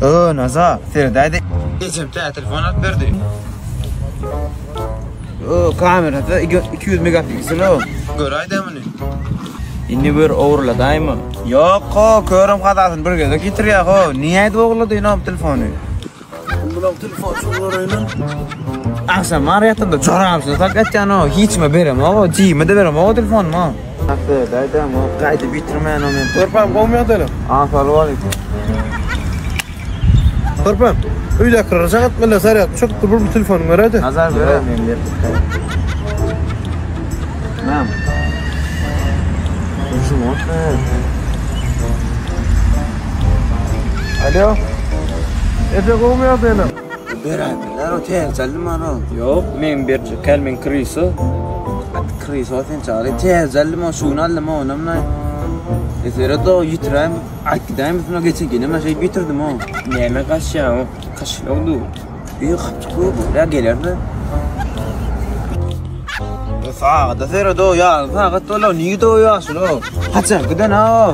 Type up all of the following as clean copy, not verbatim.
Nazar, Ferdayda geçimte telefon at verdi. Kamerada 200 megapiksel o. Göraydı mı? İndi bir overladayım. Yok, körüm kadasın bir gede getiriyor ho. Niye de overladı inom telefonu? Bulam telefon çoğlarıyla. Akşam arayatında çoramsın. Hakikaten o hiç mi berem o? Cime de berem o telefon mu? Ferdayda mı? Kaydı bitirmeyen o men. Törpem olmuyor dedim. Salam aleyküm. Törpem. Uyda kıracak atmayla sarı atmış. Çok durur bir telefonum var hadi. Nazar verem memler. Nam. Uzun olsun. Alo. Ece olmuyor dedim. Beraberler o teyzelli mano. Yok, men bir kelmen kriso. At kriso aten çare teyzelli ma şunu allama onamna. Esere de yitirem. Akdam bütün geçen gün ama şey bitirdim o. Neme kaşya o. Kaşlı oldu. Bir kapçıku ya gelirdi. Sağa da sere do ya. Sağa tola ni do ya şunu. Haçan giden ha.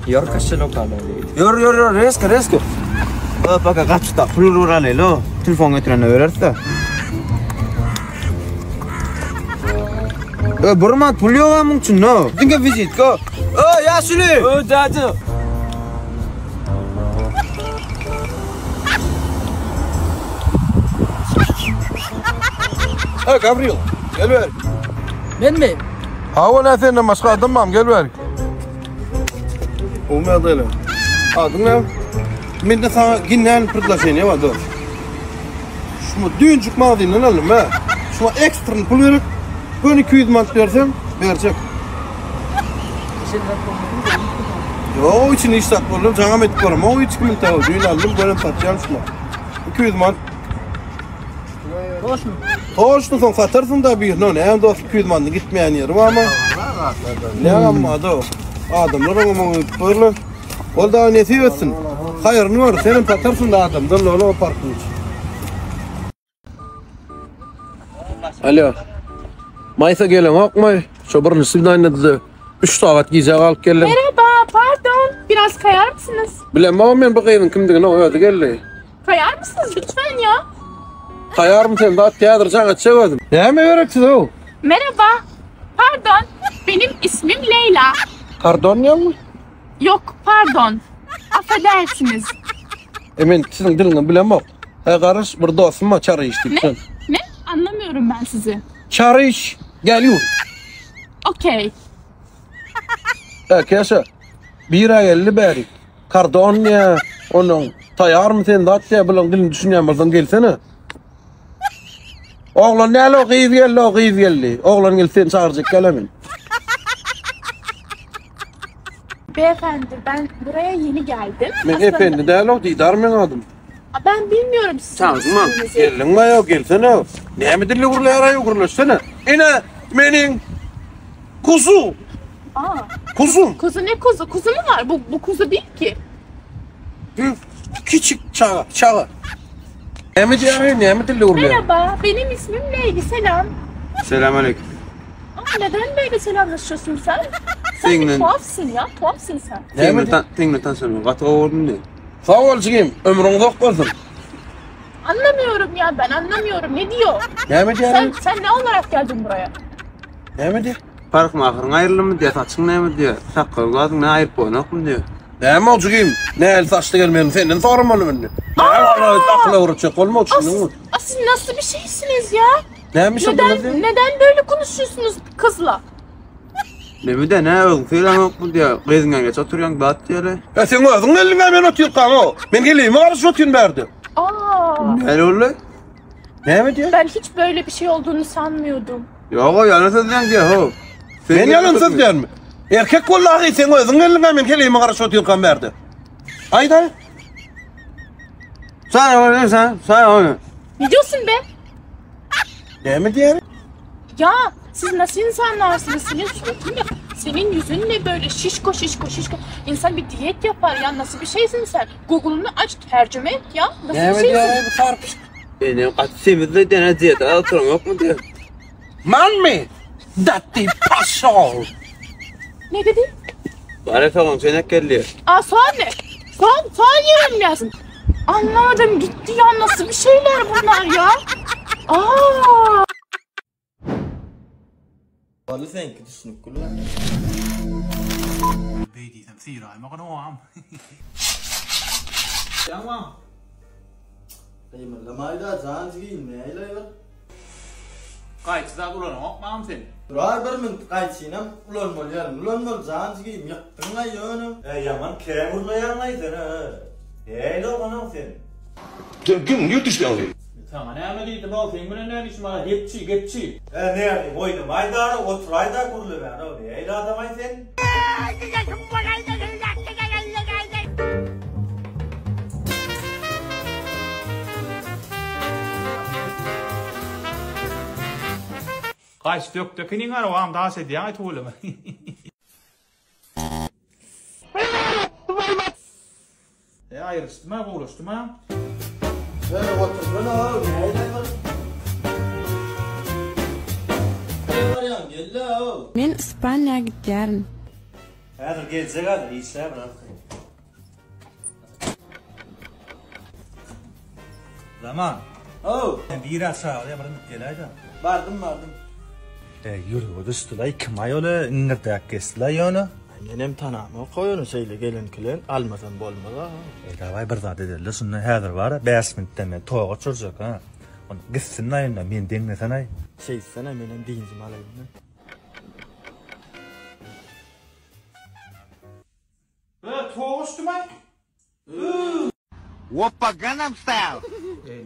Yor kaşlı kaldı. Yor resk. Bak kaçta plural lo. Telefon getirene verirse. Burma pul yok mümkün no. Dinge vizit go. Yaşlı. Dadı. Gabriel, gel ver. Ben mi? Hava sen başka adamım gel ver. Olmuyor dedim. Adın ne? Ben de sana ginnen pırtlaşayım ya vardı. Şunu düğüncük mağdıyla alalım ha. Şuna ekstra pul verip böyle 200 manat versem verecek. Yo içini iş satmadım, canım etip varım. O hiç kimin tağı düğün aldım, böyle satacağım şuna. 200 manat. Hoş mu? Hoştu son satarsın da bir ne hem de 200 manat gitmeyen yerim ama. Ne ama da adamlar ama böyle. O da ne seviyorsun? Hayır ne var senin satarsın da adam. Dur lan o parkın için. Alo. Maysa gelen yok mu? Çobarın üstünden ne dedi? 3 saat giyecek alıp geldim. Merhaba, pardon. Biraz kayar mısınız? Bilemem ben bakayım kimdiğine o öyle geldi. Kayar mısınız lütfen ya? Kayar mı sen daha tiyatro sana çevirdim. Ne mi öğretsin o? Merhaba, pardon. Benim ismim Leyla. Kardonya mı? Yok, pardon. Affedersiniz. Emin sizin dilini bilemem. Karış bir dostum çarı içtik sen. Ne? Anlamıyorum ben sizi. Çarı iç. Geliyor. Okey. Kese. Bir ay 50 beri. Kardonya. Onun tayar mı sen daha diye bilen dilini düşünemezsen gelsene. Oğlan ne lo kıyız geldi. Oğlan gelsen çağıracak gelemin. Beyefendi, ben buraya yeni geldim. Ben efendi değil o didar mı adım? Ben bilmiyorum sizin Tamam. isminizi. Gelin mi yok gelsene. Ne mi dili uğurlayasana. Yine benim kuzu. Aa, Kuzum. kuzu ne kuzu? Kuzu mu var? Bu kuzu değil ki. Küçük çağı. Ne mi dili uğurlayasana. Merhaba, benim ismim Leyli. Selam. Selamünaleyküm. Neden böyle selamlaşıyorsun sen? Sen Seninle- bir tuhafsın ya, tuhafsın sen. Tengle tanışıyorum. Katı oğlum ne? Sağ ol çıkayım. Ömrün uzak olsun. Anlamıyorum ya, ben anlamıyorum. Ne diyor? Ne mi Sen ne olarak geldin buraya? Ne mi diyor? Park mahırın ayrılır mı diye saçın ne mi diyor? Sakal gazın ne ayıp boyun mu diyor? Ne mi çıkayım? Ne el saçlı gelmeyelim senin sormalı beni. Ne var takla vuracak olma çıkın. Siz nasıl bir şeysiniz ya? Ne mi Neden böyle konuşuyorsunuz kızla? Ne mi de ne oğlum falan yok mu diyor? Kızından geç oturuyorsun bat diyor. Ya sen özün eline ben oturuyor kanka. Ben geleyim ağrısı oturuyorsun berdi. Aa, Ne oluyor? Ne mi diyor? ben hiç böyle bir şey olduğunu sanmıyordum. Yok o yana sözden diyor ho. Ben yalan diyor mu? Erkek vallahi sen özün eline ben geleyim ağrısı oturuyorsun berdi. Hayda. Sen onu. Ne diyorsun be? Ne mi diyor? Ya siz nasıl insanlarsınız? Senin suratın ne? Senin yüzün ne böyle şişko. İnsan bir diyet yapar ya. Nasıl bir şeysin sen? Google'unu aç, tercüme et ya. Nasıl Ne bir mi şeysin? diyor? Sarpış. Benim kaç sevinçli dene diyete oturan yok mu diyor. Man mi? Datti paşol. Ne dedin? Bana falan sen geliyor. Soğan ne? Soğan yerim lazım. Anlamadım gitti ya, nasıl bir şeyler bunlar ya? Aa! Vallahi sen düşünüp kullan. بيدي تمثيل هاي ما قنوع عم يا عم Dayım lama ida zanzgi ne aylar? قايد تزاق ولا ما عم سن Rar bir min qayçinam ulan mol yarım ulan mol zanzgi yaqtınga yönüm. Yaman kemur dayanlaydı ha. Eylo bana sen. Kim ne düşüyor? tamam ne ameliydi bal sen ne iş var gepçi Ne yani oyunu maydara oturayda kurulu ben o. Eylo adamay sen. قايد dökünün var o am daha sedi ya tuğlama ya ayrıştı mı uğraştı mı Otur bana abi eylo. Var gel o. Men İspanya'ya gitdim. Hadi gelecek hadi işe bırak. zaman Oh, bir aşağı ya barın gelayda vardım. yürü o düştülay kim ayolu ingirde kestilay onu Benim tanamı koyunu söyle gelin kilen almasan bolmaz ha. davay bir zat ederler şundan hazır var 5 minutda men toğa çuracak ha onu gitsin ayında men denglesen ay Şey sana benim dincim alayım. toğa uçtum ay Woppa Gangnam Style.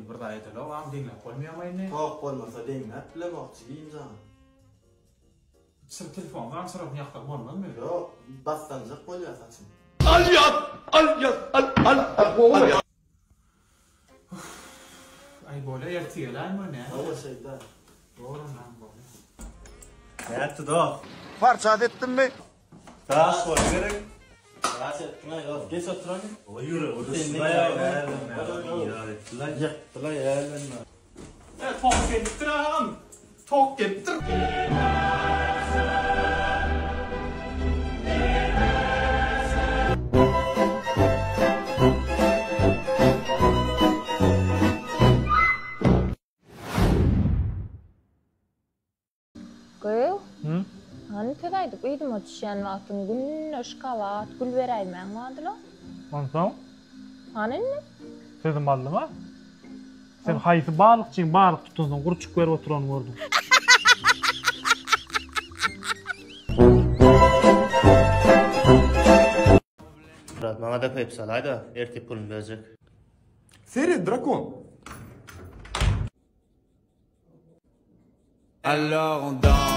bir daha yeter o am dinle koymayamayın ne Tok bolmasa deňňäp bilemoqçy insan. sır telefon var sırf yakta olmaz mı Yo, bastanjak bolýar saçym. ay böyle yertiyeler mi ne Hava şeyda. doğru lan böyle Näçe dog? Farçat ettin mi? Taş bol gerek. Taş etme yo, geç oturan. O yürü, o düşmeye ya. Yıktılar yerlenme. tok getir ağam tok getir Gül? Hani tegaydık uyudum o düşen vaktin güneş kavat gül vereymen vardı la. Ondan Hani ne? sözüm aldım ha. Sen hayısı balıkçıyın, balık tutunsan kuruçuk verip oturan gördüm. Murat bana da koyup salaydı, erkek pulunu verecek. Seri Drakon. Alors on danse.